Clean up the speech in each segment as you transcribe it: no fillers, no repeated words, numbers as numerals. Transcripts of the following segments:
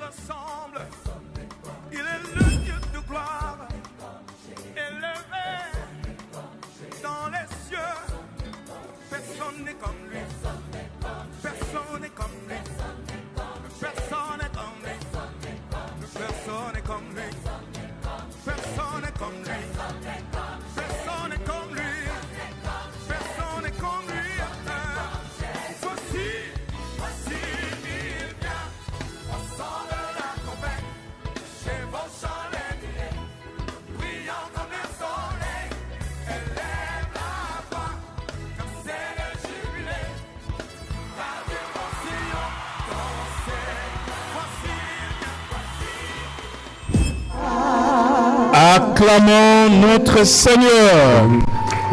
ressemble. Il est le Dieu de gloire, élevé dans les cieux. Personne n'est comme lui. Personne n'est comme lui. Personne n'est comme lui. Personne n'est comme lui. Personne n'est comme lui. Personne n'est comme lui. Personne n'est comme lui. Voici il vient. Au son de la trompette, chevauchant les nuées, brillant comme le soleil, élève la voix, comme c'est le jubilé. Radio Sion, dansez, voici il vient. Acclamons notre Seigneur.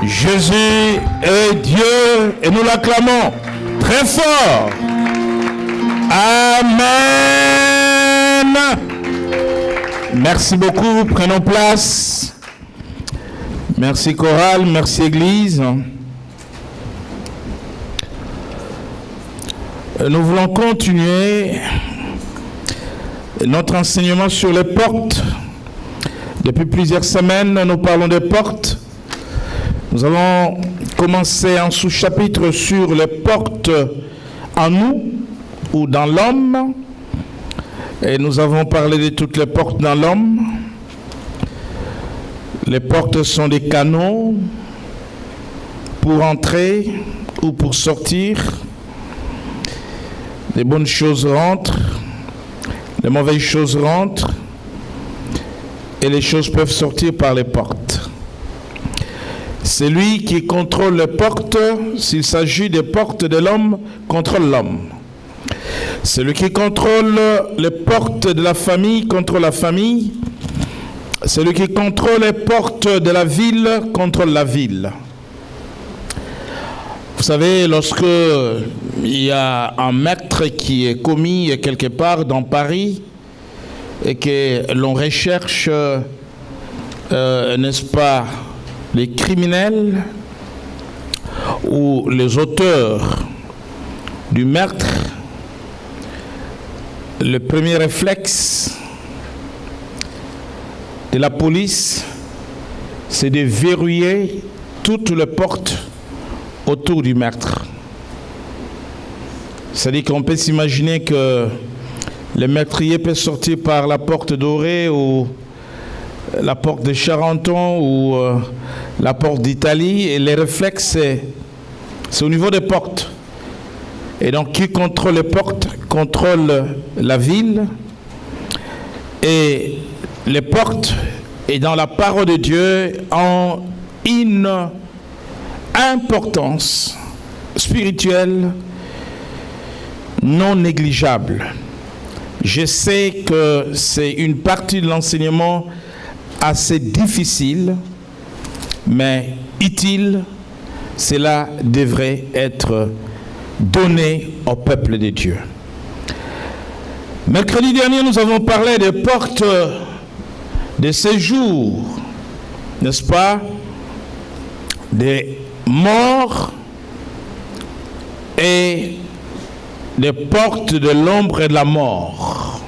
Jésus est Dieu et nous l'acclamons très fort. Amen. Merci beaucoup. Prenons place. Merci chorale, merci Église. Nous voulons continuer notre enseignement sur les portes. Depuis plusieurs semaines, nous parlons des portes. Nous avons commencé un sous-chapitre sur les portes en nous ou dans l'homme. Et nous avons parlé de toutes les portes dans l'homme. Les portes sont des canaux pour entrer ou pour sortir. Les bonnes choses rentrent, les mauvaises choses rentrent. Et les choses peuvent sortir par les portes. Celui qui contrôle les portes, s'il s'agit des portes de l'homme, contrôle l'homme. Celui qui contrôle les portes de la famille, contrôle la famille. Celui qui contrôle les portes de la ville, contrôle la ville. Vous savez, lorsque il y a un meurtre qui est commis quelque part dans Paris, et que l'on recherche, n'est-ce pas, les criminels ou les auteurs du meurtre, le premier réflexe de la police, c'est de verrouiller toutes les portes autour du meurtre. C'est-à-dire qu'on peut s'imaginer que le meurtrier peut sortir par la porte dorée ou la porte de Charenton ou la porte d'Italie. Et les réflexes, c'est au niveau des portes. Et donc, qui contrôle les portes, contrôle la ville. Et les portes, et dans la parole de Dieu, ont une importance spirituelle non négligeable. Je sais que c'est une partie de l'enseignement assez difficile, mais utile. Cela devrait être donné au peuple de Dieu. Mercredi dernier, nous avons parlé des portes de séjour, n'est-ce pas? Des morts et des portes de l'ombre et de la mort.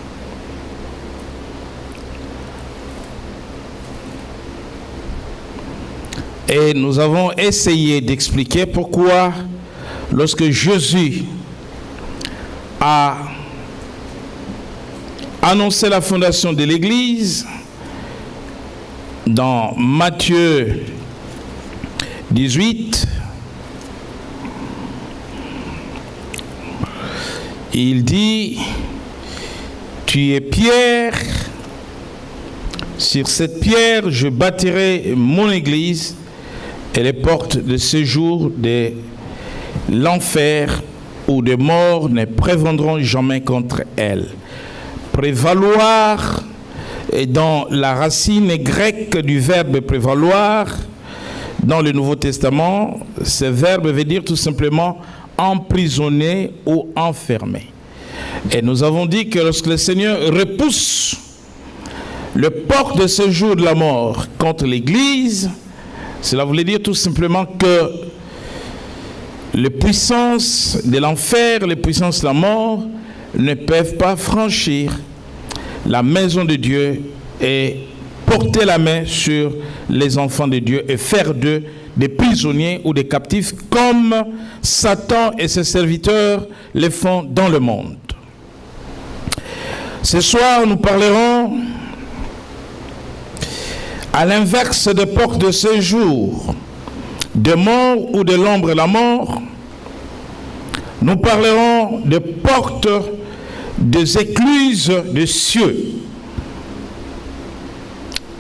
Et nous avons essayé d'expliquer pourquoi, lorsque Jésus a annoncé la fondation de l'Église, dans Matthieu 18, il dit, tu es Pierre, sur cette pierre je bâtirai mon église et les portes de séjour de l'enfer ou des morts ne prévaudront jamais contre elle. Prévaloir est dans la racine grecque du verbe prévaloir. Dans le Nouveau Testament, ce verbe veut dire tout simplement emprisonné ou enfermé. Et nous avons dit que lorsque le Seigneur repousse le port de séjour de la mort contre l'Église, cela voulait dire tout simplement que les puissances de l'enfer, les puissances de la mort ne peuvent pas franchir la maison de Dieu et porter la main sur les enfants de Dieu et faire d'eux des prisonniers ou des captifs comme Satan et ses serviteurs les font dans le monde. Ce soir, nous parlerons à l'inverse des portes de séjour, de mort ou de l'ombre de la mort. Nous parlerons des portes des écluses des cieux.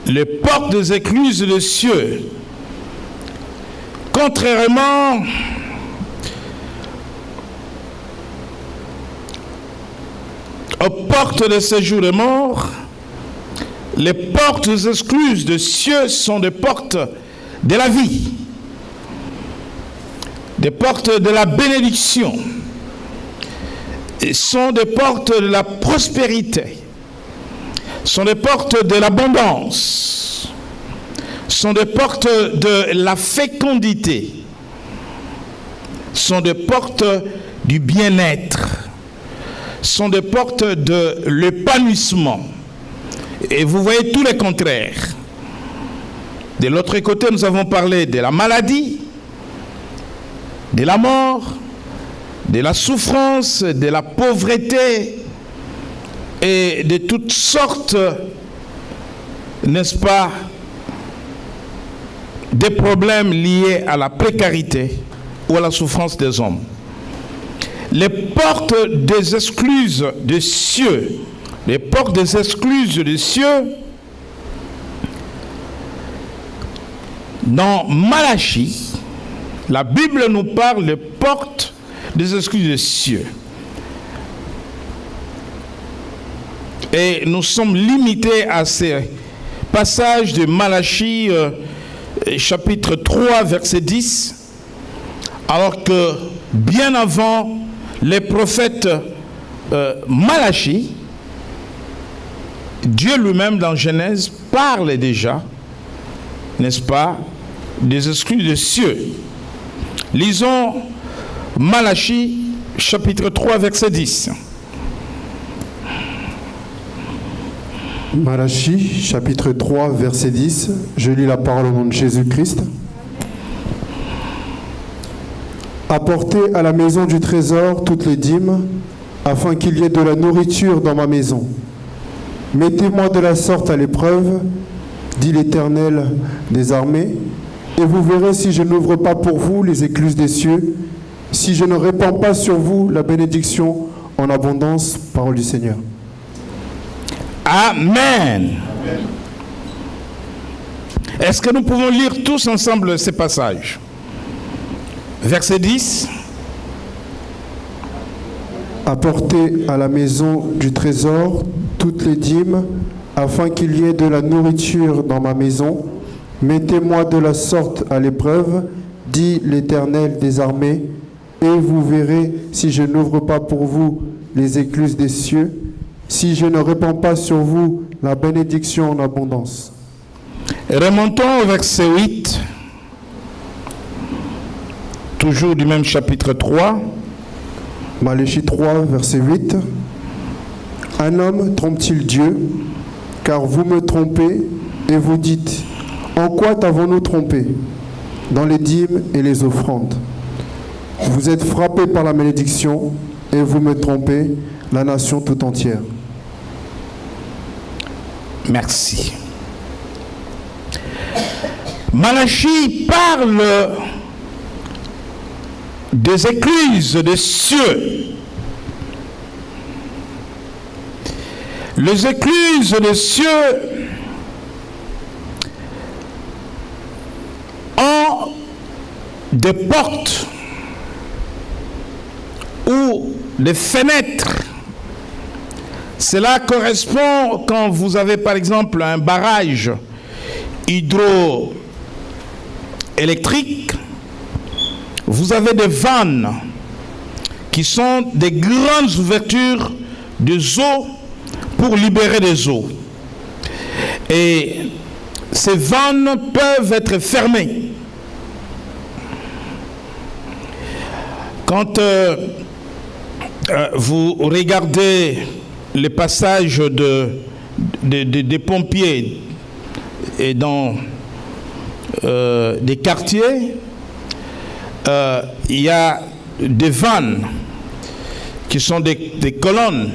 Les portes des écluses des cieux. Contrairement aux portes de séjour de mort, les portes excluses des cieux sont des portes de la vie, des portes de la bénédiction, et sont des portes de la prospérité, sont des portes de l'abondance, sont des portes de la fécondité, sont des portes du bien-être, sont des portes de l'épanouissement. Et vous voyez tous les contraires. De l'autre côté, nous avons parlé de la maladie, de la mort, de la souffrance, de la pauvreté et de toutes sortes, n'est-ce pas, des problèmes liés à la précarité ou à la souffrance des hommes. Les portes des excluses des cieux, les portes des excluses des cieux, dans Malachie, la Bible nous parle des portes des excluses des cieux. Et nous sommes limités à ces passages de Malachie, chapitre 3, verset 10, alors que bien avant les prophètes Malachie, Dieu lui-même dans Genèse parle déjà, n'est-ce pas, des exclus des cieux. Lisons Malachie, chapitre 3, verset 10. Malachie, chapitre 3, verset 10. Je lis la parole au nom de Jésus-Christ. Apportez à la maison du trésor toutes les dîmes, afin qu'il y ait de la nourriture dans ma maison. Mettez-moi de la sorte à l'épreuve, dit l'Éternel des armées, et vous verrez si je n'ouvre pas pour vous les écluses des cieux, si je ne répands pas sur vous la bénédiction en abondance. Parole du Seigneur. Amen. Est-ce que nous pouvons lire tous ensemble ces passages? Verset 10. Apportez à la maison du trésor toutes les dîmes, afin qu'il y ait de la nourriture dans ma maison. Mettez-moi de la sorte à l'épreuve, dit l'Éternel des armées, et vous verrez si je n'ouvre pas pour vous les écluses des cieux, si je ne répands pas sur vous la bénédiction en abondance. Remontons au verset 8, toujours du même chapitre 3. Malachie 3, verset 8. Un homme trompe-t-il Dieu? Car vous me trompez et vous dites, en quoi t'avons-nous trompé? Dans les dîmes et les offrandes. Vous êtes frappés par la malédiction et vous me trompez, la nation tout entière. Merci. Malachie parle des écluses des cieux. Les écluses des cieux ont des portes ou des fenêtres. Cela correspond quand vous avez par exemple un barrage hydroélectrique, vous avez des vannes qui sont des grandes ouvertures des eaux pour libérer des eaux. Et ces vannes peuvent être fermées. Quand vous regardez les passages des pompiers et dans des quartiers, il y a des vannes qui sont des colonnes.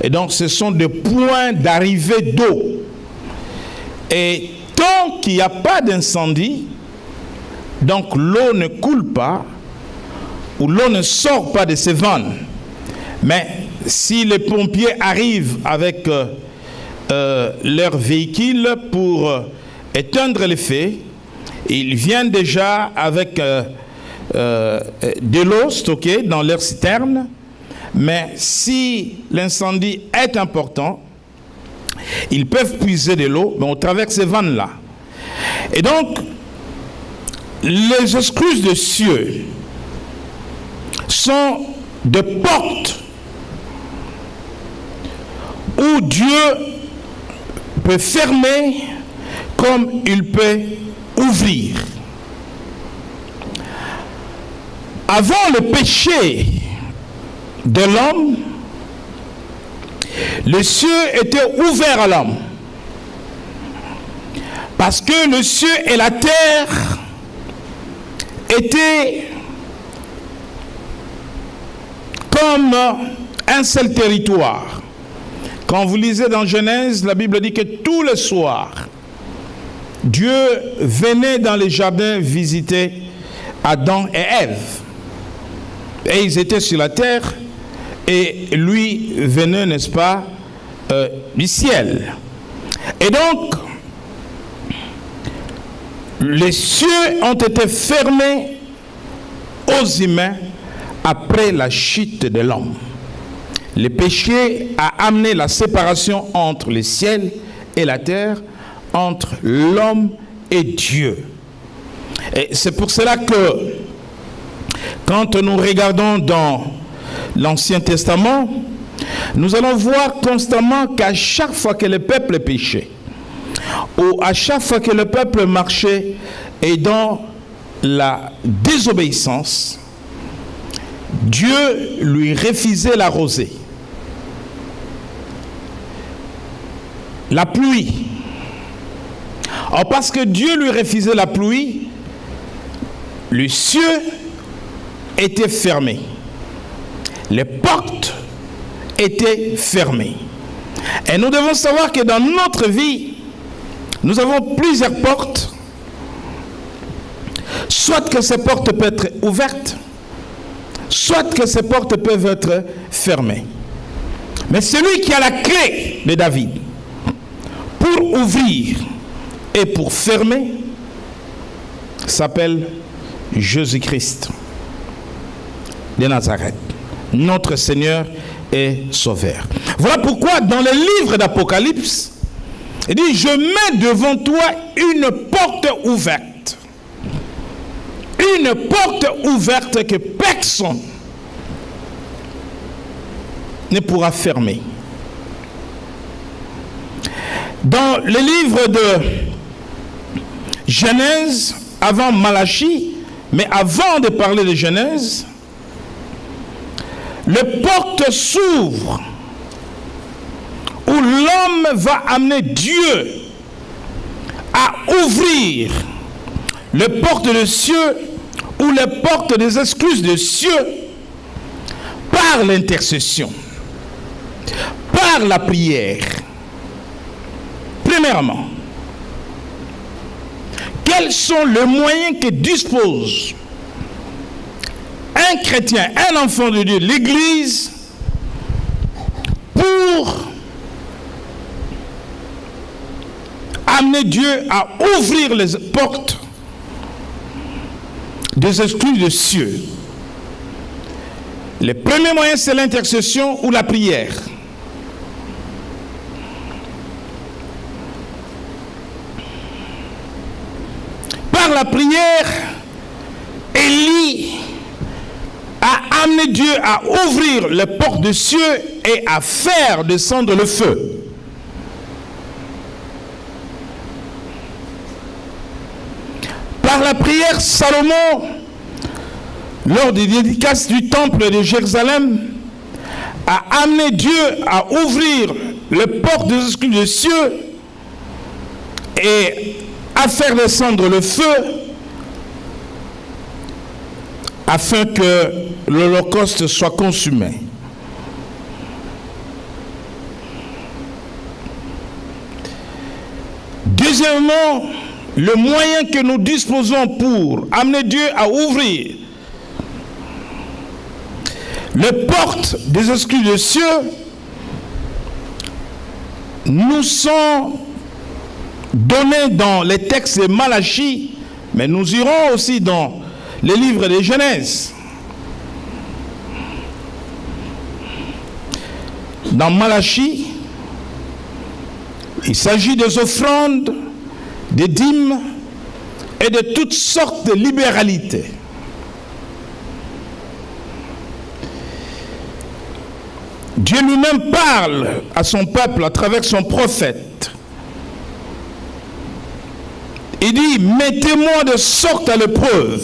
Et donc, ce sont des points d'arrivée d'eau. Et tant qu'il n'y a pas d'incendie, donc l'eau ne coule pas, ou l'eau ne sort pas de ces vannes. Mais si les pompiers arrivent avec leur véhicule pour éteindre les feux, ils viennent déjà avec de l'eau stockée dans leur citerne. Mais si l'incendie est important, ils peuvent puiser de l'eau, mais au travers de ces vannes-là. Et donc, les excuses de cieux sont des portes où Dieu peut fermer comme il peut ouvrir. Avant le péché de l'homme, le ciel était ouvert à l'homme. Parce que le ciel et la terre étaient comme un seul territoire. Quand vous lisez dans Genèse, la Bible dit que tous les soirs, Dieu venait dans les jardins visiter Adam et Ève. Et ils étaient sur la terre et lui venait, n'est-ce pas, du ciel. Et donc, les cieux ont été fermés aux humains après la chute de l'homme. Le péché a amené la séparation entre le ciel et la terre, entre l'homme et Dieu. Et c'est pour cela que quand nous regardons dans l'Ancien Testament, nous allons voir constamment qu'à chaque fois que le peuple péchait, ou à chaque fois que le peuple marchait et dans la désobéissance, Dieu lui refusait la rosée, la pluie. Or, parce que Dieu lui refusait la pluie, le ciel était fermé. Les portes étaient fermées. Et nous devons savoir que dans notre vie, nous avons plusieurs portes. Soit que ces portes peuvent être ouvertes, soit que ces portes peuvent être fermées. Mais celui qui a la clé de David pour ouvrir et pour fermer s'appelle Jésus-Christ de Nazareth, notre Seigneur et Sauveur. Voilà pourquoi dans le livre d'Apocalypse, il dit: je mets devant toi une porte ouverte. Une porte ouverte que personne ne pourra fermer. Dans le livre de Genèse, avant Malachie, mais avant de parler de Genèse, les portes s'ouvrent où l'homme va amener Dieu à ouvrir les portes des cieux ou les portes des excuses des cieux par l'intercession, par la prière. Premièrement, quels sont les moyens que dispose un chrétien, un enfant de Dieu, l'Église, pour amener Dieu à ouvrir les portes des excuses des cieux? Le premier moyen, c'est l'intercession ou la prière. Par la prière, Élie a amené Dieu à ouvrir les portes des cieux et à faire descendre le feu. Par la prière, Salomon, lors des dédicaces du temple de Jérusalem, a amené Dieu à ouvrir les portes des escaliers des cieux et à faire descendre le feu afin que l'Holocauste soit consumé. Deuxièmement, le moyen que nous disposons pour amener Dieu à ouvrir les portes des escaliers des cieux nous sont donnés dans les textes de Malachie, mais nous irons aussi dans les livres de Genèse. Dans Malachie, il s'agit des offrandes, des dîmes et de toutes sortes de libéralités. Dieu lui-même parle à son peuple à travers son prophète. Il dit, mettez-moi de sorte à l'épreuve,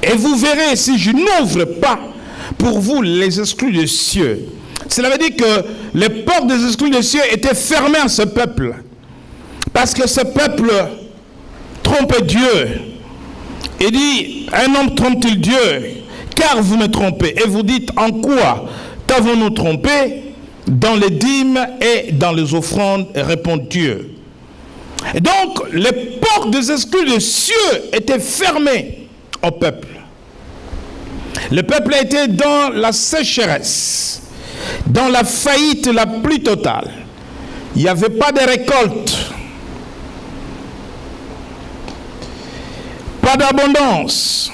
et vous verrez si je n'ouvre pas pour vous les escaliers des cieux. Cela veut dire que les portes des escaliers des cieux étaient fermées à ce peuple. Parce que ce peuple trompait Dieu. Il dit, un homme trompe-t-il Dieu? Car vous me trompez. Et vous dites, en quoi t'avons-nous trompé? Dans les dîmes et dans les offrandes, répond Dieu. Et donc, les portes des escaliers des cieux étaient fermées au peuple. Le peuple était dans la sécheresse, dans la faillite la plus totale. Il n'y avait pas de récolte, pas d'abondance.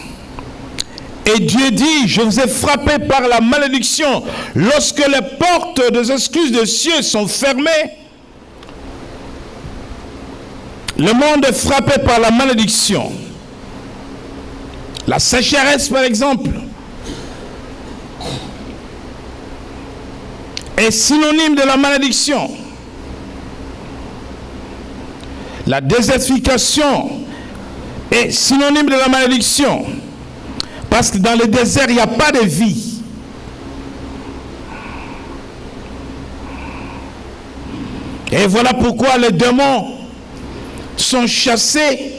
Et Dieu dit, je vous ai frappé par la malédiction. Lorsque les portes des excuses des cieux sont fermées, le monde est frappé par la malédiction. La sécheresse, par exemple, est synonyme de la malédiction. La désertification est synonyme de la malédiction. Parce que dans le désert, il n'y a pas de vie. Et voilà pourquoi les démons sont chassés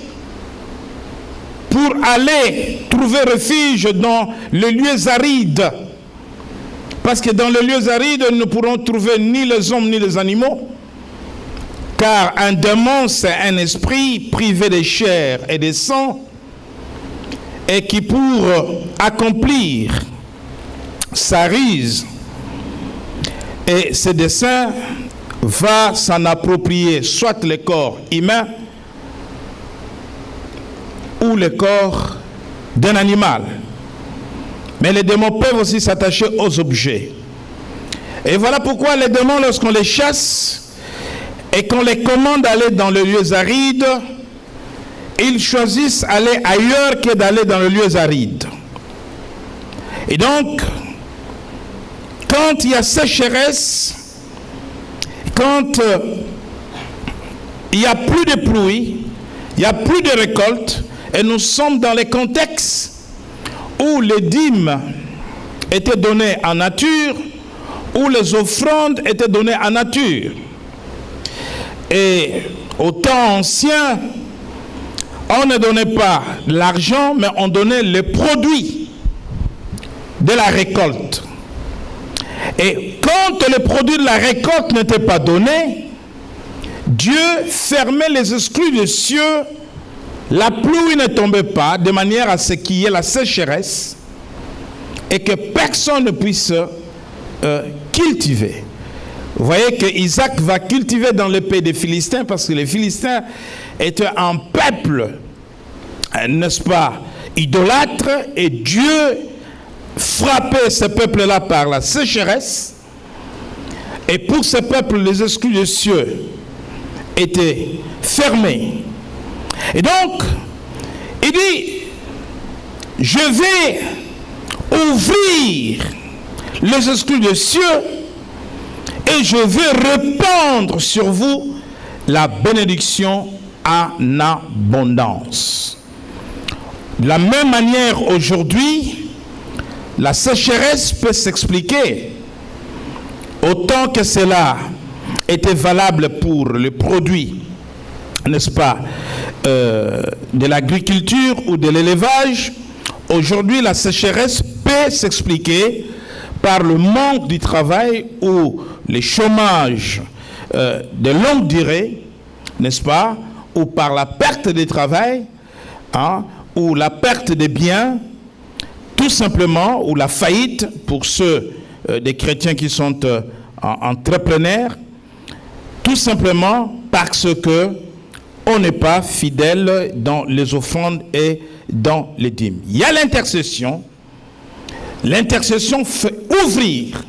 pour aller trouver refuge dans les lieux arides. Parce que dans les lieux arides, nous ne pourrons trouver ni les hommes ni les animaux. Car un démon, c'est un esprit privé de chair et de sang, et qui pour accomplir sa ruse et ses desseins va s'en approprier soit le corps humain ou le corps d'un animal. Mais les démons peuvent aussi s'attacher aux objets. Et voilà pourquoi les démons, lorsqu'on les chasse et qu'on les commande d'aller dans les lieux arides, ils choisissent d'aller ailleurs que d'aller dans les lieux arides. Et donc, quand il y a sécheresse, quand il n'y a plus de pluie, il n'y a plus de récolte, et nous sommes dans les contextes où les dîmes étaient données en nature, où les offrandes étaient données en nature. Et au temps ancien, on ne donnait pas l'argent, mais on donnait les produits de la récolte. Et quand les produits de la récolte n'étaient pas donnés, Dieu fermait les escaliers des cieux, la pluie ne tombait pas, de manière à ce qu'il y ait la sécheresse et que personne ne puisse cultiver. Vous voyez que Isaac va cultiver dans le pays des Philistins, parce que les Philistins étaient un peuple, n'est-ce pas, idolâtre, et Dieu frappait ce peuple-là par la sécheresse. Et pour ce peuple, les escaliers des cieux étaient fermés. Et donc, il dit, je vais ouvrir les escaliers des cieux et je vais répandre sur vous la bénédiction en abondance. De la même manière, aujourd'hui, la sécheresse peut s'expliquer autant que cela était valable pour le produit, n'est-ce pas, de l'agriculture ou de l'élevage. Aujourd'hui, la sécheresse peut s'expliquer par le manque du travail ou le chômage de longue durée, n'est-ce pas, ou par la perte de travail, ou la perte des biens, tout simplement, ou la faillite pour ceux des chrétiens qui sont entrepreneurs, tout simplement parce que on n'est pas fidèle dans les offrandes et dans les dîmes. Il y a l'intercession. L'intercession fait ouvrir.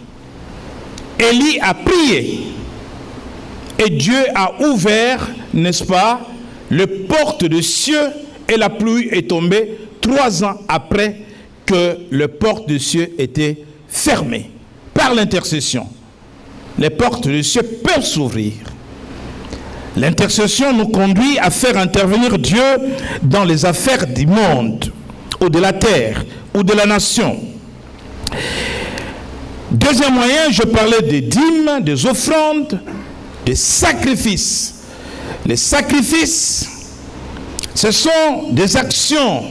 Élie a prié. Et Dieu a ouvert, n'est-ce pas, les portes des cieux, et la pluie est tombée 3 ans après que les portes des cieux étaient fermées. Par l'intercession, les portes des cieux peuvent s'ouvrir. L'intercession nous conduit à faire intervenir Dieu dans les affaires du monde, ou de la terre, ou de la nation. Deuxième moyen, je parlais des dîmes, des offrandes, des sacrifices. Les sacrifices, ce sont des actions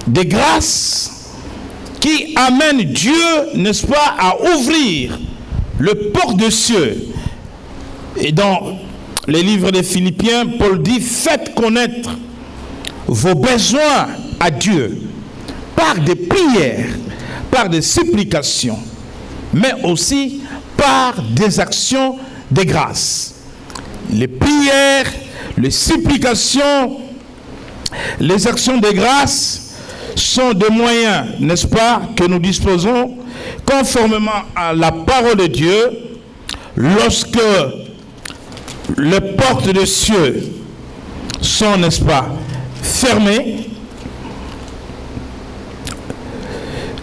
de grâce qui amènent Dieu, n'est-ce pas, à ouvrir le port des cieux. Et dans les livres des Philippiens, Paul dit, faites connaître vos besoins à Dieu par des prières, par des supplications, mais aussi par des actions de grâce. Les prières, les supplications, les actions de grâce sont des moyens, n'est-ce pas, que nous disposons conformément à la parole de Dieu lorsque les portes des cieux sont, n'est-ce pas, fermées.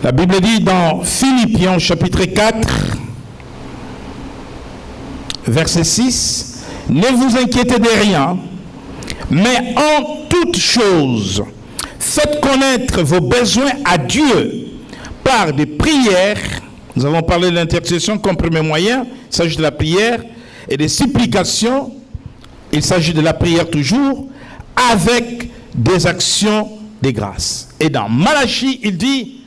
La Bible dit dans Philippiens chapitre 4, verset 6, « Ne vous inquiétez de rien, mais en toutes choses, faites connaître vos besoins à Dieu par des prières. » Nous avons parlé de l'intercession comme premier moyen, il s'agit de la prière, et des supplications, il s'agit de la prière toujours, avec des actions de grâce. Et dans Malachie, il dit,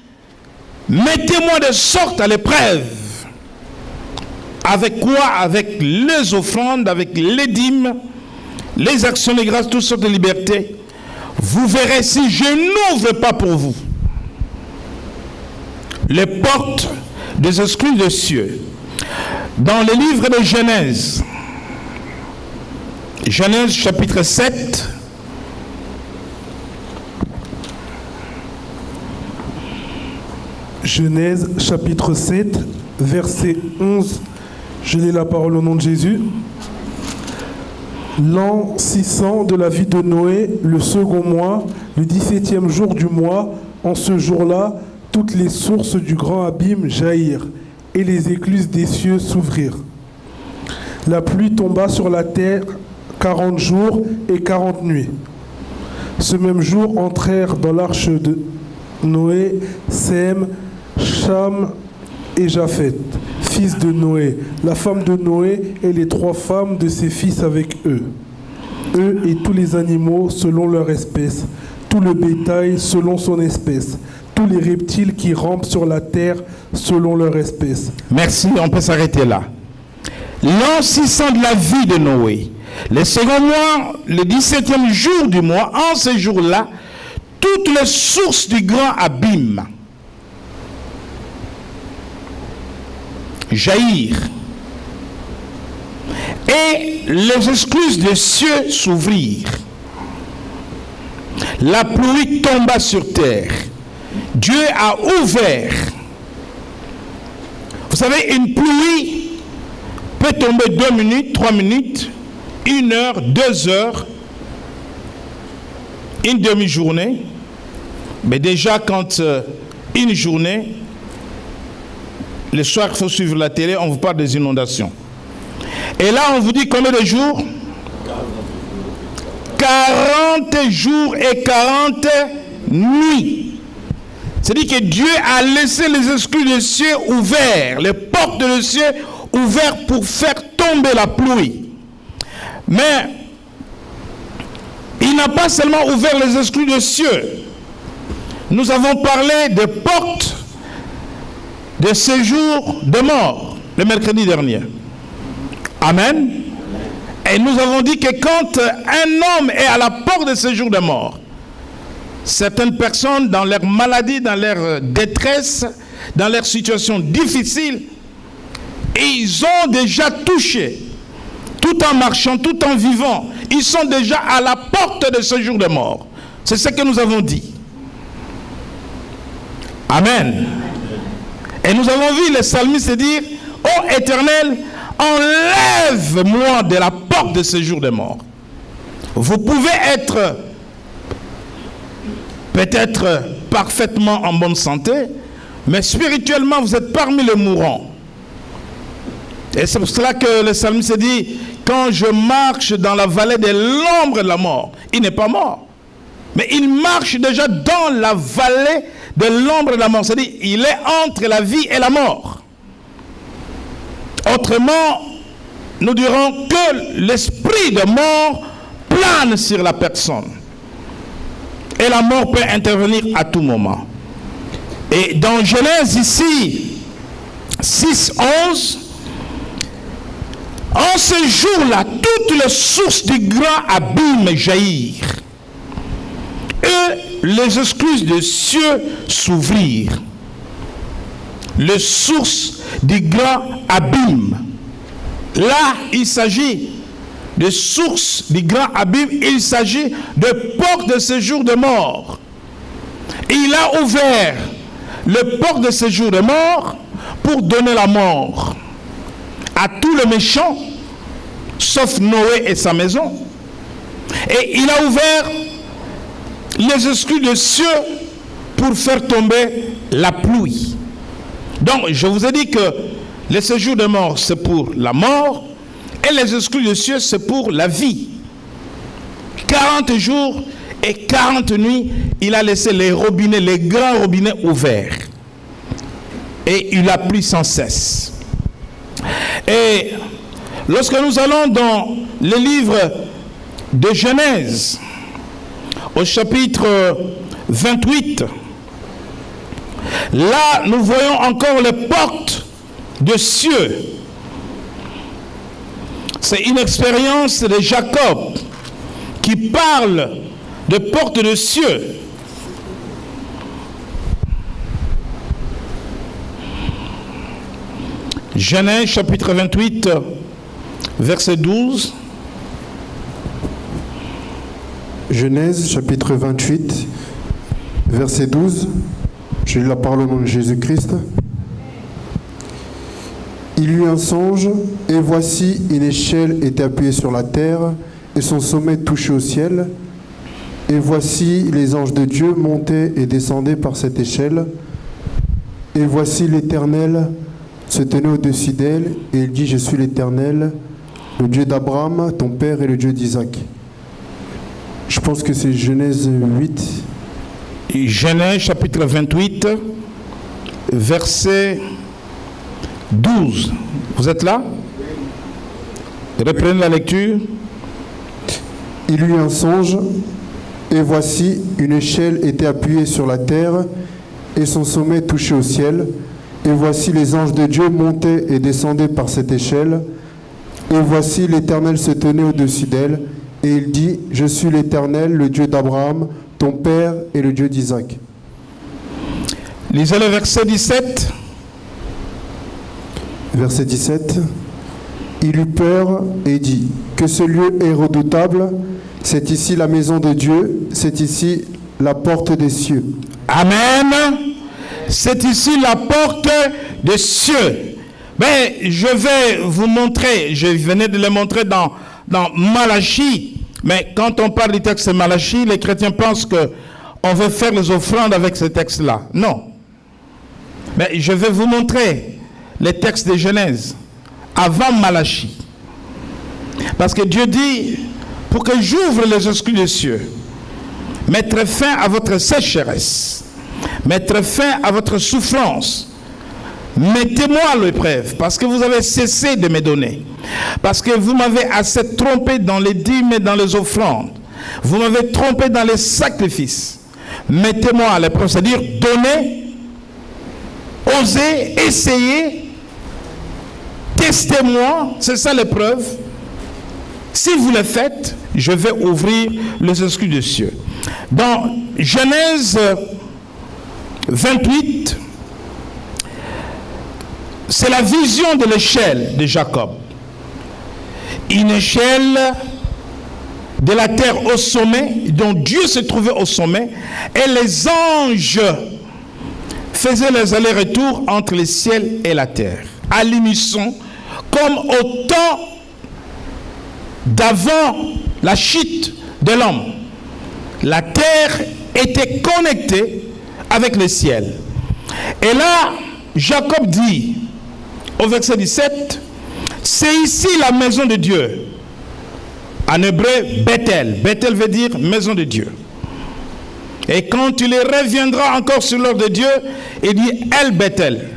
mettez-moi de sorte à l'épreuve. Avec quoi? Avec les offrandes, avec les dîmes, les actions de grâce, toutes sortes de libertés. Vous verrez si je n'ouvre pas pour vous les portes des exclus des cieux. Dans le livre de Genèse, Genèse chapitre 7, Genèse chapitre 7, verset 11, je lis la parole au nom de Jésus. L'an 600 de la vie de Noé, le second mois, le 17e jour du mois, en ce jour-là, toutes les sources du grand abîme jaillirent, et les écluses des cieux s'ouvrirent. La pluie tomba sur la terre 40 jours et 40 nuits. Ce même jour entrèrent dans l'arche de Noé, Sem, Cham et Japheth, fils de Noé, la femme de Noé et les 3 femmes de ses fils avec eux. Eux et tous les animaux selon leur espèce, tout le bétail selon son espèce, tous les reptiles qui rampent sur la terre selon leur espèce. Merci, on peut s'arrêter là. L'an 600 de la vie de Noé, le second mois, le 17e jour du mois, en ce jour-là, toutes les sources du grand abîme jaillirent et les excluses des cieux s'ouvrirent. La pluie tomba sur terre. Dieu a ouvert. Vous savez, une pluie peut tomber 2 minutes, 3 minutes, 1 heure, 2 heures, une demi-journée. Mais déjà, quand une journée, le soir, il faut suivre la télé, on vous parle des inondations. Et là, on vous dit combien de jours? 40 jours et 40 nuits. C'est-à-dire que Dieu a laissé les exclus des cieux ouverts, les portes des cieux ouvertes pour faire tomber la pluie. Mais il n'a pas seulement ouvert les exclus des cieux. Nous avons parlé des portes de séjour de mort le mercredi dernier. Amen. Et nous avons dit que quand un homme est à la porte de séjour de mort, certaines personnes, dans leur maladie, dans leur détresse, dans leur situation difficile, ils ont déjà touché, tout en marchant, tout en vivant, ils sont déjà à la porte de ce jour de mort. C'est ce que nous avons dit. Amen. Et nous avons vu les psalmistes dire, « Ô Éternel, enlève-moi de la porte de ce jour de mort. » Vous pouvez être peut-être parfaitement en bonne santé, mais spirituellement, vous êtes parmi les mourants. Et c'est pour cela que le psalmiste dit, quand je marche dans la vallée de l'ombre de la mort, il n'est pas mort. Mais il marche déjà dans la vallée de l'ombre de la mort. C'est-à-dire, il est entre la vie et la mort. Autrement, nous dirons que l'esprit de mort plane sur la personne. Et la mort peut intervenir à tout moment. Et dans Genèse ici, 6:11, en ce jour-là, toutes les sources du grand abîme jaillirent. Et les excluses des cieux s'ouvrirent. Les sources du grand abîme. Là, il s'agit de sources du grand abîme, il s'agit de portes de séjour de mort. Il a ouvert le port de séjour de mort pour donner la mort à tous les méchants, sauf Noé et sa maison. Et il a ouvert les exclus des cieux pour faire tomber la pluie. Donc, je vous ai dit que le séjour de mort, c'est pour la mort, et les exclus des cieux, c'est pour la vie. 40 jours et 40 nuits, il a laissé les robinets, les grands robinets ouverts. Et il a plu sans cesse. Et lorsque nous allons dans le livre de Genèse, au chapitre 28, là, nous voyons encore les portes de cieux. C'est une expérience de Jacob qui parle de portes de cieux. Genèse chapitre 28, verset 12. Genèse chapitre 28, verset 12. Je lis la parole au nom de Jésus-Christ. Il eut un songe, et voici une échelle était appuyée sur la terre, et son sommet touchait au ciel. Et voici les anges de Dieu montaient et descendaient par cette échelle. Et voici l'Éternel se tenait au-dessus d'elle, et il dit, je suis l'Éternel, le Dieu d'Abraham, ton père, et le Dieu d'Isaac. Je pense que c'est Genèse 8. Genèse chapitre 28, verset 12. Vous êtes là? Reprenez la lecture. Il eut un songe, et voici une échelle était appuyée sur la terre, et son sommet touchait au ciel. Et voici les anges de Dieu montaient et descendaient par cette échelle. Et voici l'Éternel se tenait au-dessus d'elle. Et il dit, je suis l'Éternel, le Dieu d'Abraham, ton père, et le Dieu d'Isaac. Lisez le verset 17. Verset 17. Il eut peur et dit, que ce lieu est redoutable, c'est ici la maison de Dieu, c'est ici la porte des cieux. Amen. C'est ici la porte des cieux. Mais je vais vous montrer, je venais de le montrer dans Malachie, mais quand on parle du texte de Malachie, les chrétiens pensent qu'on veut faire les offrandes avec ce texte-là. Non. Mais je vais vous montrer les textes de Genèse avant Malachie. Parce que Dieu dit, pour que j'ouvre les exclus des cieux, mettre fin à votre sécheresse, mettre fin à votre souffrance. Mettez-moi à l'épreuve, parce que vous avez cessé de me donner. Parce que vous m'avez assez trompé dans les dîmes et dans les offrandes. Vous m'avez trompé dans les sacrifices. Mettez-moi à l'épreuve, c'est-à-dire donnez, osez, essayez, testez-moi, c'est ça l'épreuve. Si vous le faites, je vais ouvrir les esprits des cieux. Dans Genèse 28, c'est la vision de l'échelle de Jacob. Une échelle de la terre au sommet, dont Dieu se trouvait au sommet, et les anges faisaient les allers-retours entre le ciel et la terre, à l'unisson, comme au temps d'avant la chute de l'homme. La terre était connectée avec le ciel. Et là, Jacob dit, au verset 17, c'est ici la maison de Dieu. En hébreu, Bethel. Bethel veut dire maison de Dieu. Et quand il reviendra encore sur l'ordre de Dieu, il dit El Bethel.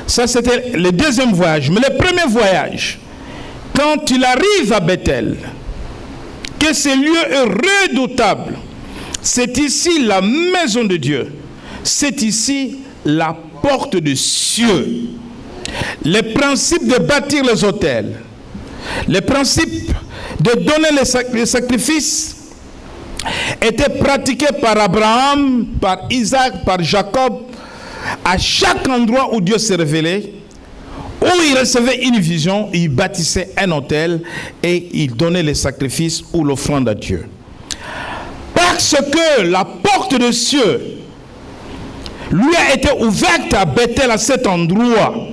Ça, c'était le deuxième voyage. Mais le premier voyage, quand il arrive à Bethel, que ce lieu est redoutable, c'est ici la maison de Dieu. C'est ici la porte des cieux. Le principe de bâtir les autels, le principe de donner les sacrifices était pratiqué par Abraham, par Isaac, par Jacob, à chaque endroit où Dieu s'est révélé, où il recevait une vision, il bâtissait un autel et il donnait les sacrifices ou l'offrande à Dieu. Parce que la porte des cieux lui a été ouverte à Bethel, à cet endroit.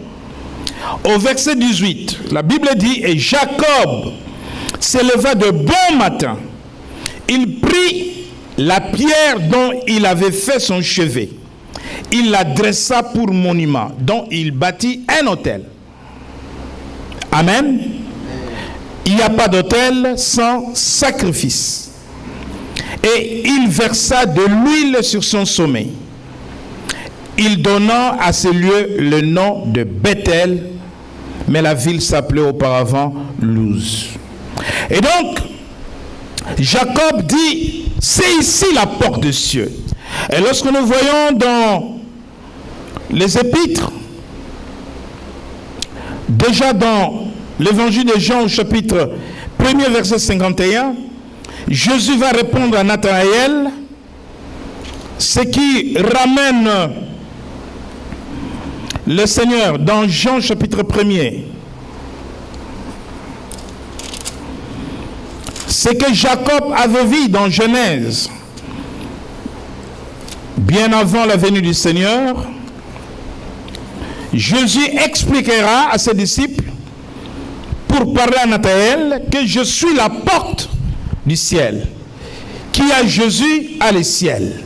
Au verset 18, la Bible dit, et Jacob s'éleva de bon matin. Il prit la pierre dont il avait fait son chevet. Il la dressa pour monument, dont il bâtit un autel. Amen. Il n'y a pas d'autel sans sacrifice. Et il versa de l'huile sur son sommet. Il donna à ce lieu le nom de Bethel, mais la ville s'appelait auparavant Luz. Et donc, Jacob dit, c'est ici la porte des cieux. Et lorsque nous voyons dans les épîtres, déjà dans l'évangile de Jean au chapitre 1er verset 51, Jésus va répondre à Nathanaël, ce qui ramène le Seigneur dans Jean chapitre 1er. C'est que Jacob avait vu dans Genèse, bien avant la venue du Seigneur. Jésus expliquera à ses disciples, pour parler à Nathanaël, que je suis la porte du ciel. Qui a Jésus a le ciel.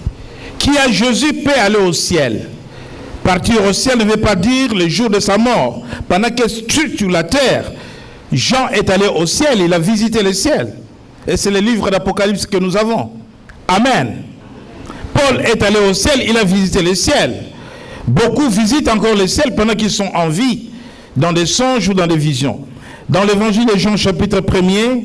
Qui a Jésus peut aller au ciel. Partir au ciel ne veut pas dire le jour de sa mort. Pendant qu'il est sur la terre, Jean est allé au ciel, il a visité le ciel. Et c'est le livre d'Apocalypse que nous avons. Amen. Paul est allé au ciel, il a visité le ciel. Beaucoup visitent encore le ciel pendant qu'ils sont en vie, dans des songes ou dans des visions. Dans l'évangile de Jean chapitre 1er,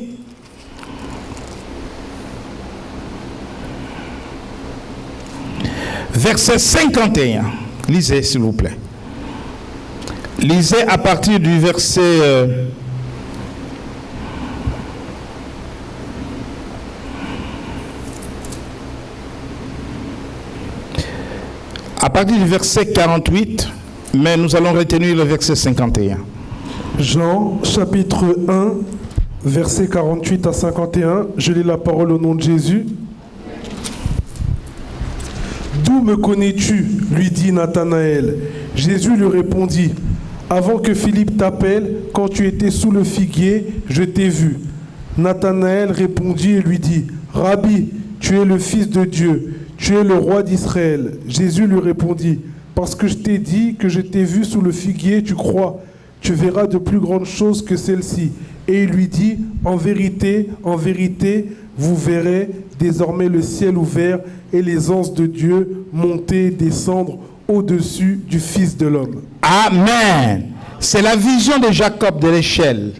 verset 51. Lisez s'il vous plaît. Lisez à partir du verset... à partir du verset 48, mais nous allons retenir le verset 51. Jean, chapitre 1, verset 48 à 51. Je lis la parole au nom de Jésus. « D'où me connais-tu » lui dit Nathanaël. Jésus lui répondit, « Avant que Philippe t'appelle, quand tu étais sous le figuier, je t'ai vu. » Nathanaël répondit et lui dit, « Rabbi, tu es le Fils de Dieu. Tu es le roi d'Israël. » Jésus lui répondit, « Parce que je t'ai dit que je t'ai vu sous le figuier, tu crois. Tu verras de plus grandes choses que celles-ci. » Et il lui dit, « En vérité, vous verrez désormais le ciel ouvert et les anges de Dieu monter, descendre au-dessus du Fils de l'homme. Amen. C'est la vision de Jacob de l'échelle.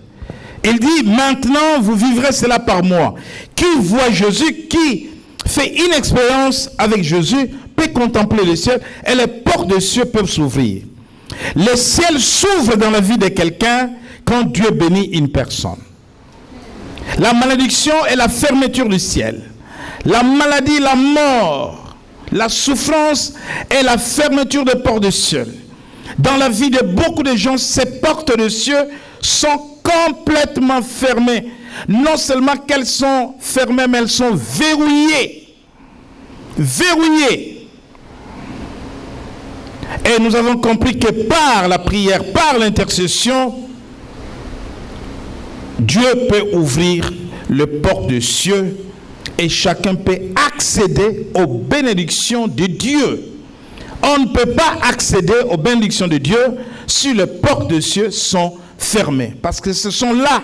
Il dit, maintenant vous vivrez cela par moi. Qui voit Jésus, qui fait une expérience avec Jésus, peut contempler le ciel et les portes des cieux peuvent s'ouvrir. Le ciel s'ouvre dans la vie de quelqu'un quand Dieu bénit une personne. La malédiction est la fermeture du ciel. La maladie, la mort, la souffrance est la fermeture des portes du ciel. Dans la vie de beaucoup de gens, ces portes des cieux sont complètement fermées. Non seulement qu'elles sont fermées, mais elles sont verrouillées. Verrouillées. Et nous avons compris que par la prière, par l'intercession, Dieu peut ouvrir les portes des cieux et chacun peut accéder aux bénédictions de Dieu. On ne peut pas accéder aux bénédictions de Dieu si les portes des cieux sont fermées. Parce que ce sont là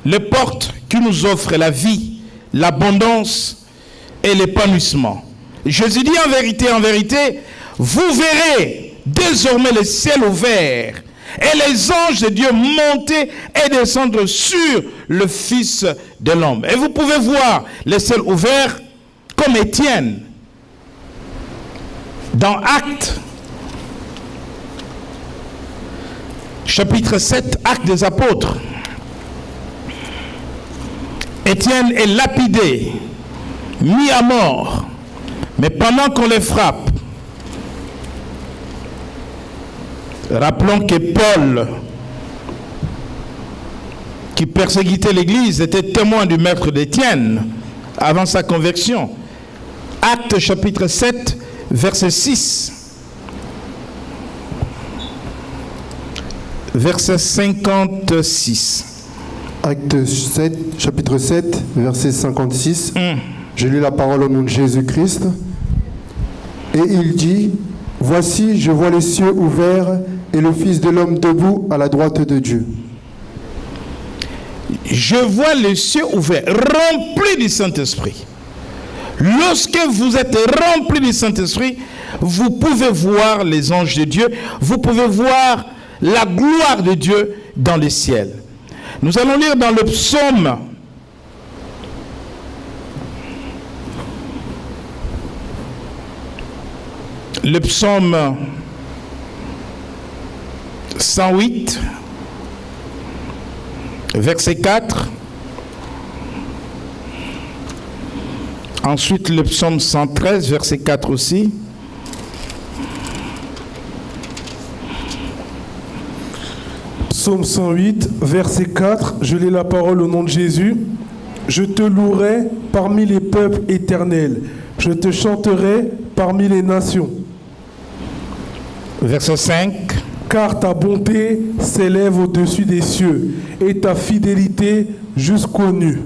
les portes qui nous offrent la vie, l'abondance et l'épanouissement. Jésus dit en vérité, vous verrez désormais le ciel ouvert et les anges de Dieu monter et descendre sur le Fils de l'homme. Et vous pouvez voir le ciel ouvert comme Étienne. Dans Actes, chapitre 7, Actes des Apôtres, Étienne est lapidé, mis à mort, mais pendant qu'on les frappe, rappelons que Paul, qui persécutait l'Église, était témoin du maître d'Étienne avant sa conversion. Actes chapitre 7, verset 6. Verset 56. Acte 7, chapitre 7, verset 56. Je lis la parole au nom de Jésus-Christ. Et il dit, « Voici, je vois les cieux ouverts et le Fils de l'homme debout à la droite de Dieu. » Je vois les cieux ouverts, remplis du Saint-Esprit. Lorsque vous êtes remplis du Saint-Esprit, vous pouvez voir les anges de Dieu, vous pouvez voir la gloire de Dieu dans le ciel. Nous allons lire dans le psaume le psaume 108, verset 4. Ensuite, le psaume 113, verset 4 aussi. Psaume 108, verset 4, je lis la parole au nom de Jésus. Je te louerai parmi les peuples éternels. Je te chanterai parmi les nations. Verset 5. Car ta bonté s'élève au-dessus des cieux et ta fidélité jusqu'aux nues.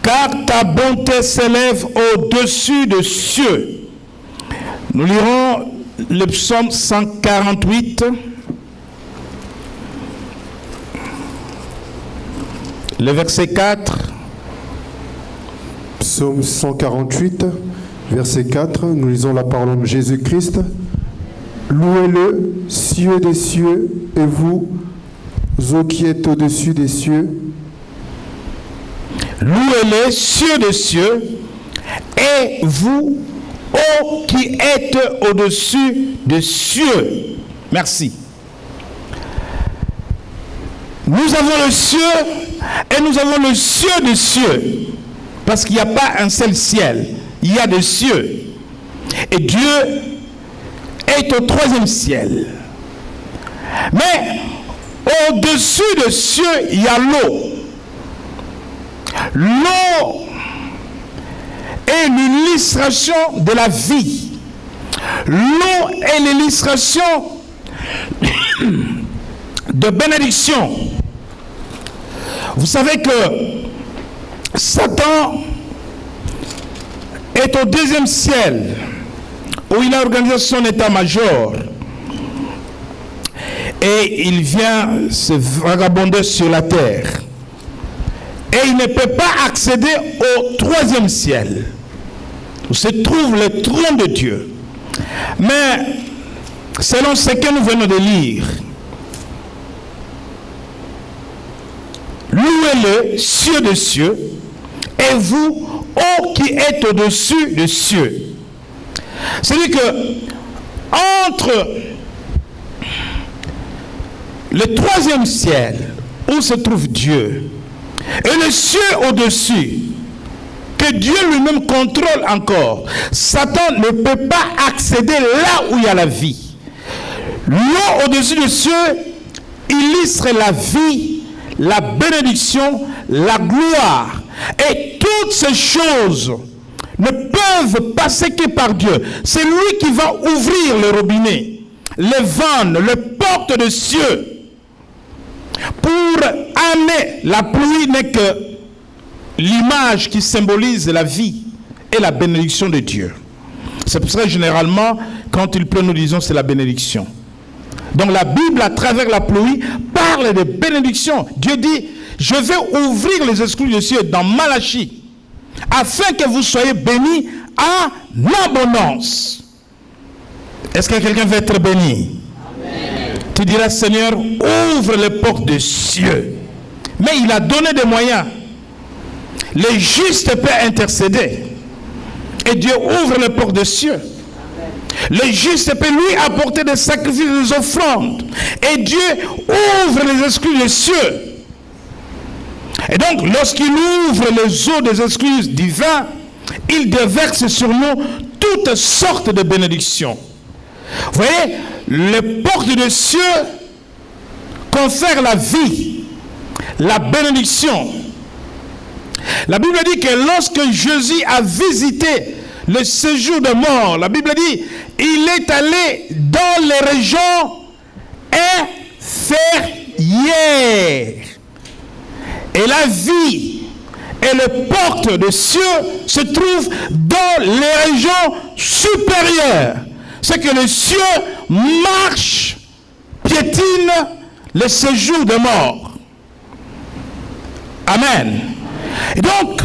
Car ta bonté s'élève au-dessus des cieux. Nous lirons le psaume 148. Le verset 4. Psaume 148, verset 4. Nous lisons la parole de Jésus-Christ. Louez-le, cieux des cieux, et vous, eaux qui êtes au-dessus des cieux. Louez-le, cieux des cieux, et vous, ô qui êtes au-dessus des cieux. Merci. Nous avons le cieux et nous avons le cieux des cieux. Parce qu'il n'y a pas un seul ciel, il y a des cieux. Et Dieu est au troisième ciel. Mais au-dessus des cieux, il y a l'eau. L'eau est l'illustration de la vie. L'eau est l'illustration de bénédiction. Vous savez que Satan est au deuxième ciel où il a organisé son état-major et il vient se vagabonder sur la terre. Et il ne peut pas accéder au troisième ciel. où se trouve le trône de Dieu. Mais, selon ce que nous venons de lire, louez-le, cieux de cieux, et vous, ô qui êtes au-dessus des cieux. C'est-à-dire que, entre le troisième ciel, où se trouve Dieu, et le ciel au-dessus, que Dieu lui-même contrôle encore, Satan ne peut pas accéder là où il y a la vie. Là au-dessus des cieux, il illustre la vie, la bénédiction, la gloire. Et toutes ces choses ne peuvent passer que par Dieu. C'est lui qui va ouvrir le robinet, les vannes, les portes des cieux. Pour amener la pluie n'est que l'image qui symbolise la vie et la bénédiction de Dieu. C'est pour ça que généralement, quand il pleut, nous disons c'est la bénédiction. Donc la Bible, à travers la pluie, parle de bénédiction. Dieu dit, je vais ouvrir les exclus des cieux dans Malachie, afin que vous soyez bénis en abondance. Est-ce que quelqu'un veut être béni? Tu diras, Seigneur, ouvre les portes des cieux. Mais il a donné des moyens. Les justes peuvent intercéder. Et Dieu ouvre les portes des cieux. Les justes peuvent lui apporter des sacrifices, des offrandes. Et Dieu ouvre les exclus des cieux. Et donc, lorsqu'il ouvre les eaux des exclus divins, il déverse sur nous toutes sortes de bénédictions. Vous voyez, les portes des cieux confèrent la vie, la bénédiction. La Bible dit que lorsque Jésus a visité le séjour de mort, la Bible dit, il est allé dans les régions inférieures. Et la vie et les portes des cieux se trouvent dans les régions supérieures. C'est que les cieux marchent, piétinent le séjour de mort. Amen. Et donc,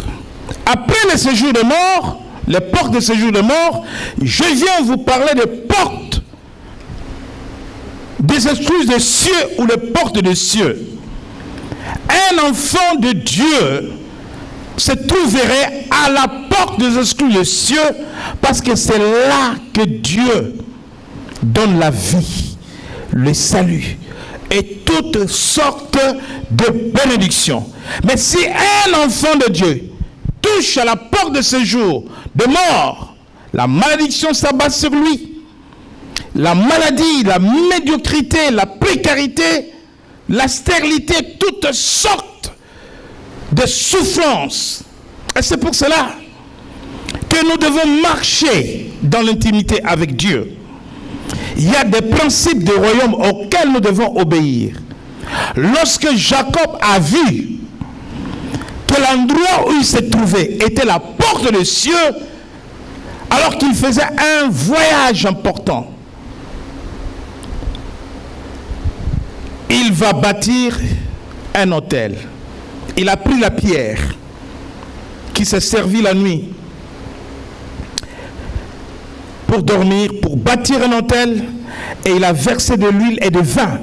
après le séjour de mort, les portes de séjour de mort, je viens vous parler des portes des excuses des cieux ou les portes des cieux. Un enfant de Dieu se trouverait à la porte des excuses des cieux parce que c'est là que Dieu donne la vie, le salut et toutes sortes de bénédictions. Mais si un enfant de Dieu touche à la porte de séjour de mort, la malédiction s'abat sur lui. La maladie, la médiocrité, la précarité, la stérilité, toutes sortes de souffrances. Et c'est pour cela que nous devons marcher dans l'intimité avec Dieu. Il y a des principes du royaume auxquels nous devons obéir. Lorsque Jacob a vu que l'endroit où il se trouvait était la porte des cieux, alors qu'il faisait un voyage important, il va bâtir un autel. Il a pris la pierre qui s'est servie la nuit pour dormir, pour bâtir un autel, et il a versé de l'huile et de vin.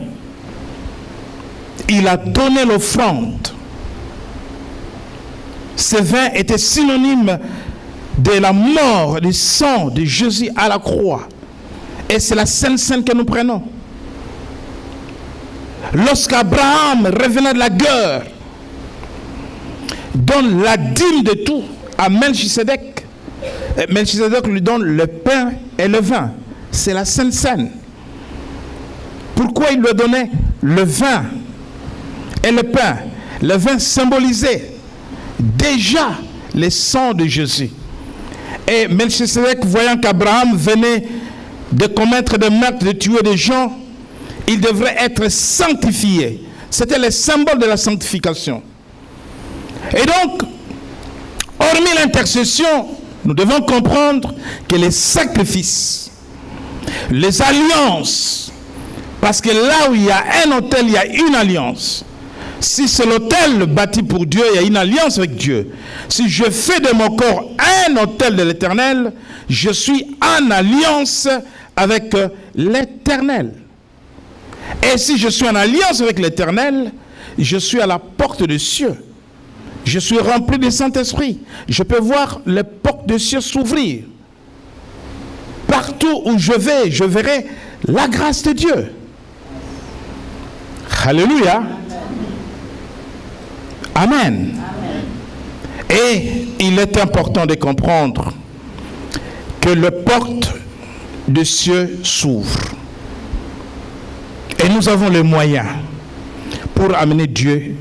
Il a donné l'offrande. Ce vin était synonyme de la mort, du sang de Jésus à la croix. Et c'est la Sainte Seine que nous prenons. Lorsqu'Abraham revenait de la guerre, donne la dîme de tout à Melchisedec. Melchisedec lui donne le pain et le vin. C'est la Sainte Seine. Pourquoi il lui donnait le vin et le pain? Le vin symbolisait déjà le sang de Jésus. Et Melchisedec, voyant qu'Abraham venait de commettre des meurtres, de tuer des gens, il devrait être sanctifié. C'était le symbole de la sanctification. Et donc, hormis l'intercession, nous devons comprendre que les sacrifices, les alliances, parce que là où il y a un autel, il y a une alliance. Si c'est l'autel bâti pour Dieu, il y a une alliance avec Dieu. Si je fais de mon corps un autel de l'Éternel, je suis en alliance avec l'Éternel. Et si je suis en alliance avec l'Éternel, je suis à la porte des cieux. Je suis rempli du Saint-Esprit. Je peux voir les portes des cieux s'ouvrir. Partout où je vais, je verrai la grâce de Dieu. Alléluia. Amen. Et il est important de comprendre que les portes des cieux s'ouvrent. Et nous avons les moyens pour amener Dieu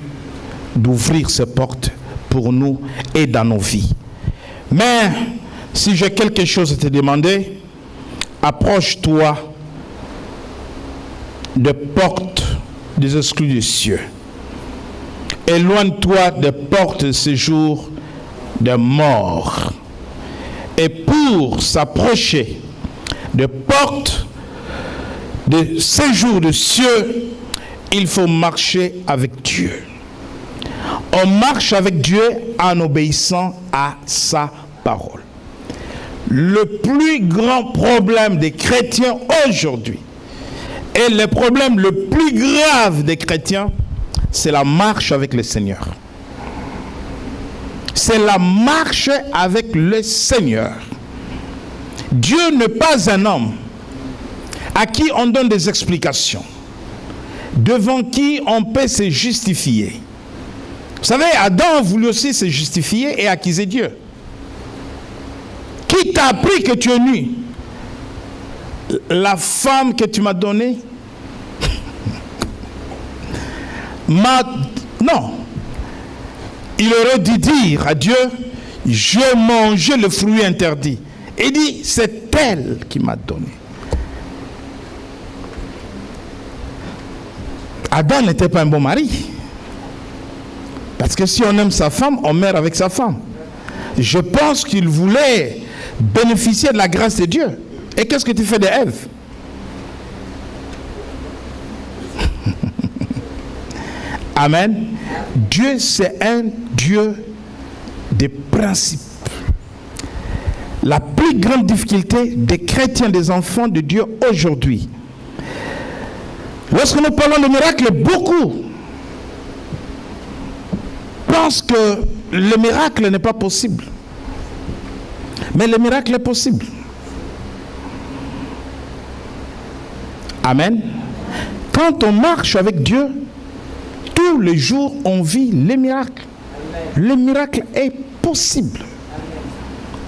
d'ouvrir ces portes pour nous et dans nos vies. Mais si j'ai quelque chose à te demander, approche-toi des portes des exclus des cieux. Éloigne-toi des portes de séjour des morts. Et pour s'approcher des portes de séjour des cieux, il faut marcher avec Dieu. On marche avec Dieu en obéissant à sa parole. Le plus grand problème des chrétiens aujourd'hui, et le problème le plus grave des chrétiens, c'est la marche avec le Seigneur. C'est la marche avec le Seigneur. Dieu n'est pas un homme à qui on donne des explications, devant qui on peut se justifier. Vous savez, Adam a voulu aussi se justifier et accuser Dieu. Qui t'a appris que tu es nu? La femme que tu m'as donnée? Non. Il aurait dû dire à Dieu, j'ai mangé le fruit interdit. Il dit, c'est elle qui m'a donné. Adam n'était pas un bon mari. Parce que si on aime sa femme, on meurt avec sa femme. Je pense qu'il voulait bénéficier de la grâce de Dieu. Et qu'est-ce que tu fais de Ève? Amen. Dieu, c'est un Dieu des principes. La plus grande difficulté des chrétiens, des enfants de Dieu aujourd'hui, lorsque nous parlons de miracles, beaucoup pensent que le miracle n'est pas possible. Mais le miracle est possible. Amen. Quand on marche avec Dieu, tous les jours, on vit les miracles. Le miracle est possible.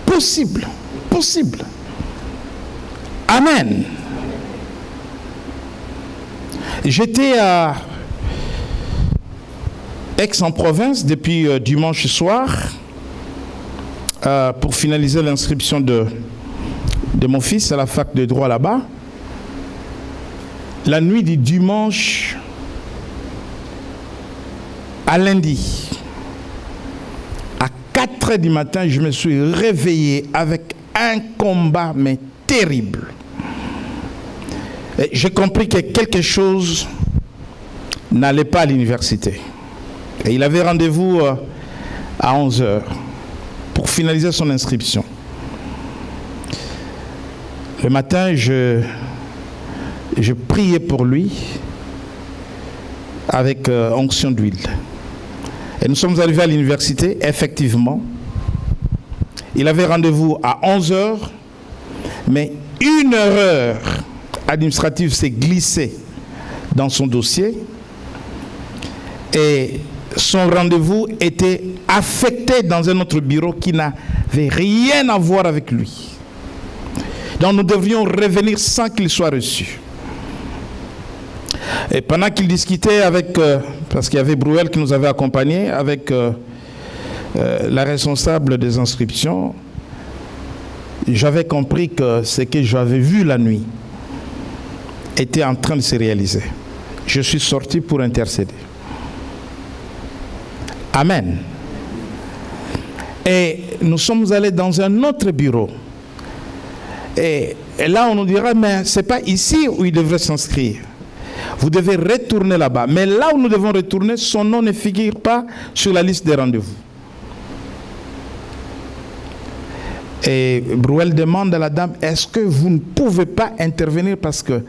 Possible. Possible. Amen. J'étais à Aix-en-Provence depuis dimanche soir pour finaliser l'inscription de mon fils à la fac de droit là-bas. La nuit du dimanche à lundi, à 4h du matin, je me suis réveillé avec un combat mais terrible. Et j'ai compris que quelque chose n'allait pas à l'université. Et il avait rendez-vous à 11h pour finaliser son inscription. Le matin, je priais pour lui avec onction d'huile. Et nous sommes arrivés à l'université, effectivement. Il avait rendez-vous à 11h, mais une erreur administrative s'est glissée dans son dossier et son rendez-vous était affecté dans un autre bureau qui n'avait rien à voir avec lui. Donc nous devrions revenir sans qu'il soit reçu. Et pendant qu'il discutait avec, parce qu'il y avait Brouel qui nous avait accompagnés, avec la responsable des inscriptions, j'avais compris que ce que j'avais vu la nuit était en train de se réaliser. Je suis sorti pour intercéder. Amen. Et nous sommes allés dans un autre bureau. Et là, on nous dira, mais ce n'est pas ici où il devrait s'inscrire. Vous devez retourner là-bas. Mais là où nous devons retourner, son nom ne figure pas sur la liste des rendez-vous. Et Brouel demande à la dame, est-ce que vous ne pouvez pas intervenir parce que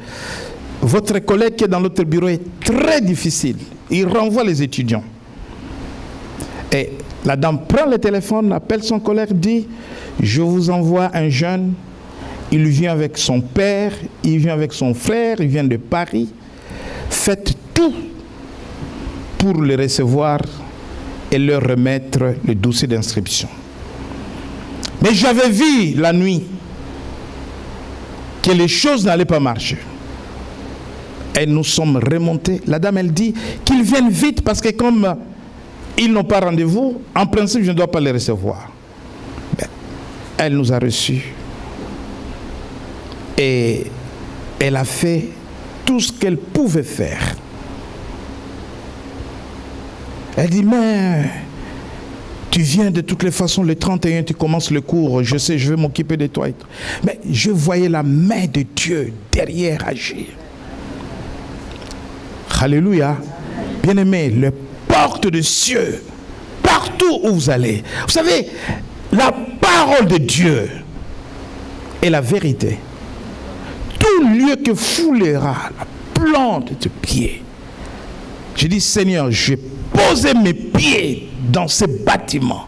votre collègue qui est dans l'autre bureau est très difficile. Il renvoie les étudiants. Et la dame prend le téléphone, appelle son collègue, dit, je vous envoie un jeune, il vient avec son père, il vient avec son frère, il vient de Paris. Faites tout pour le recevoir et leur remettre le dossier d'inscription. Mais j'avais vu la nuit que les choses n'allaient pas marcher. Et nous sommes remontés. La dame, elle dit qu'ils viennent vite parce que comme ils n'ont pas rendez-vous, en principe, je ne dois pas les recevoir. Ben, elle nous a reçus. Et elle a fait tout ce qu'elle pouvait faire. Elle dit, mais tu viens de toutes les façons, le 31, tu commences le cours, je sais, je vais m'occuper de toi. Mais je voyais la main de Dieu derrière agir. Alléluia. Bien-aimés, les portes des cieux, partout où vous allez. Vous savez, la parole de Dieu est la vérité. Tout lieu que foulera la plante de pied. Je dis, Seigneur, je vais poser mes pieds dans ce bâtiment.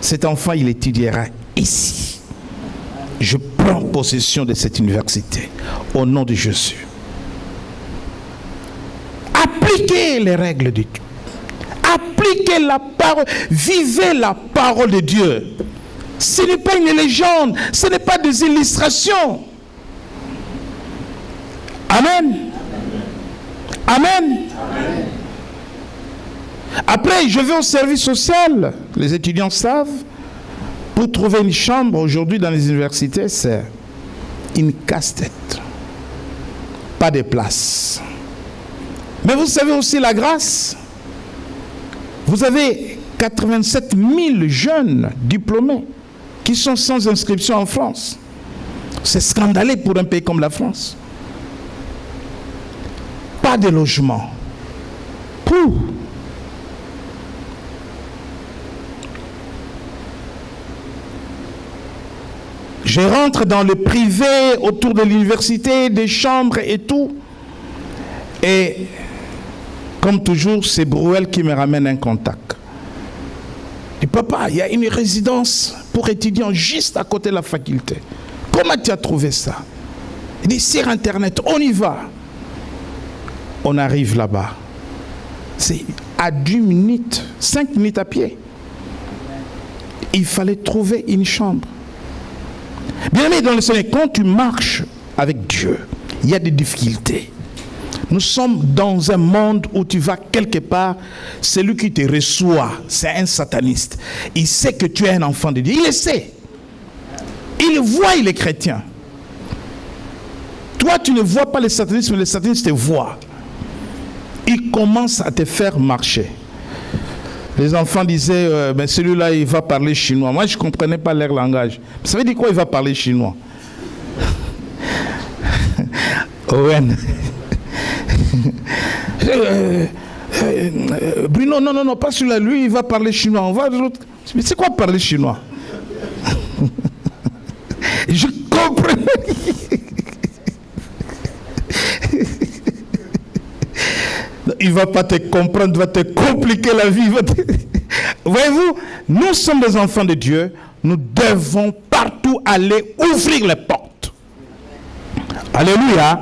Cet enfant, il étudiera ici. Je prends possession de cette université au nom de Jésus. Appliquez les règles de Dieu. Appliquez la parole. Vivez la parole de Dieu. Ce n'est pas une légende. Ce n'est pas des illustrations. Amen. Amen. Amen. Après, je vais au service social. Les étudiants savent. Pour trouver une chambre aujourd'hui dans les universités, c'est une casse-tête. Pas de place. Mais vous savez aussi la grâce. Vous avez 87 000 jeunes diplômés qui sont sans inscription en France. C'est scandaleux pour un pays comme la France. Pas de logement. Pouh. Je rentre dans le privé autour de l'université, des chambres et tout. Et comme toujours, c'est Brouel qui me ramène un contact. Il dit, papa, il y a une résidence pour étudiants juste à côté de la faculté. Comment tu as trouvé ça? Il dit, sur Internet, on y va. On arrive là-bas. C'est à 10 minutes, 5 minutes à pied. Il fallait trouver une chambre. Bien aimé dans le Seigneur, quand tu marches avec Dieu, il y a des difficultés. Nous sommes dans un monde où tu vas quelque part, celui qui te reçoit, c'est un sataniste. Il sait que tu es un enfant de Dieu. Il le sait. Il voit, il est chrétien. Toi, tu ne vois pas le satanisme, mais le satanisme te voit. Il commence à te faire marcher. Les enfants disaient, ben celui-là, il va parler chinois. Moi, je ne comprenais pas leur langage. Ça veut dire quoi, il va parler chinois? Owen. Bruno, non, pas celui-là. Lui, il va parler chinois. On va l'autre. Mais c'est quoi parler chinois? Je comprenais. Il ne va pas te comprendre, il va te compliquer la vie. Voyez-vous, nous sommes des enfants de Dieu. Nous devons partout aller ouvrir les portes. Alléluia.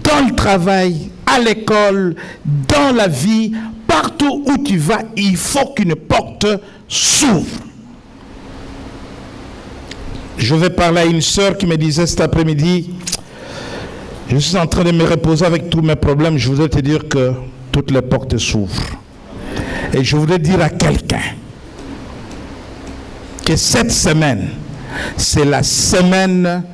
Dans le travail, à l'école, dans la vie, partout où tu vas, il faut qu'une porte s'ouvre. Je vais parler à une sœur qui me disait cet après-midi, je suis en train de me reposer avec tous mes problèmes, je voudrais te dire que toutes les portes s'ouvrent. Et je voudrais dire à quelqu'un que cette semaine, c'est la semaine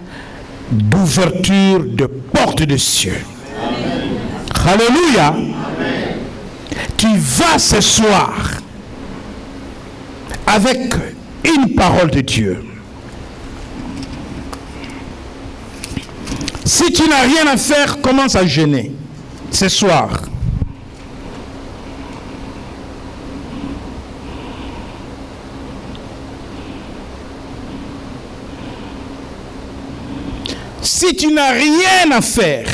d'ouverture de portes des cieux. Amen. Alléluia. Amen. Tu vas ce soir avec une parole de Dieu. Si tu n'as rien à faire, commence à jeûner. ce soir. Si tu n'as rien à faire,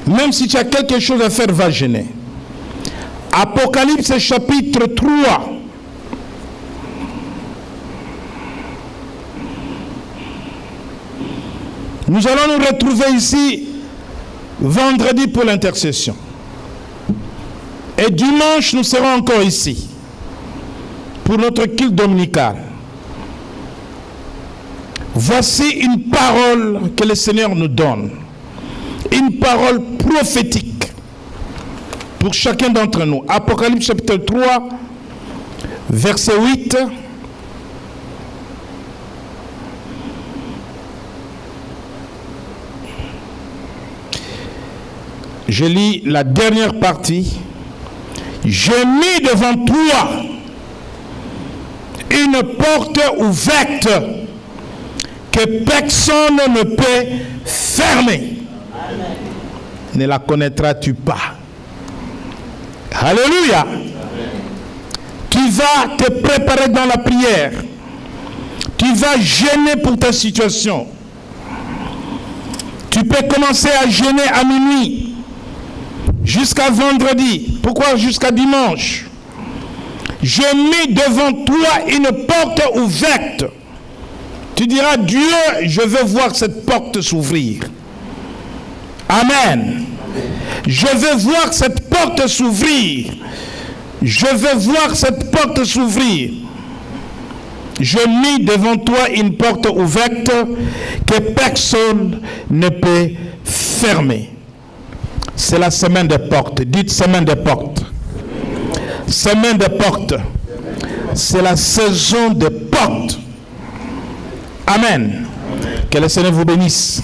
même si tu as quelque chose à faire, va jeûner. Apocalypse chapitre 3. Nous allons nous retrouver ici vendredi pour l'intercession. Et dimanche, nous serons encore ici pour notre culte dominical. Voici une parole que le Seigneur nous donne. Une parole prophétique pour chacun d'entre nous. Apocalypse chapitre 3, verset 8. Je lis la dernière partie. J'ai mis devant toi une porte ouverte que personne ne peut fermer. Amen. Ne la connaîtras-tu pas? Alléluia. Amen. Tu vas te préparer dans la prière. Tu vas jeûner pour ta situation. Tu peux commencer à jeûner à minuit jusqu'à vendredi. Pourquoi jusqu'à dimanche? J'ai mis devant toi une porte ouverte. Tu diras, Dieu, je veux voir cette porte s'ouvrir. Amen. Je veux voir cette porte s'ouvrir. Je veux voir cette porte s'ouvrir. Je mis devant toi une porte ouverte que personne ne peut fermer. C'est la semaine des portes. Dites semaine des portes. Semaine des portes. C'est la saison des portes. Amen. Que le Seigneur vous bénisse.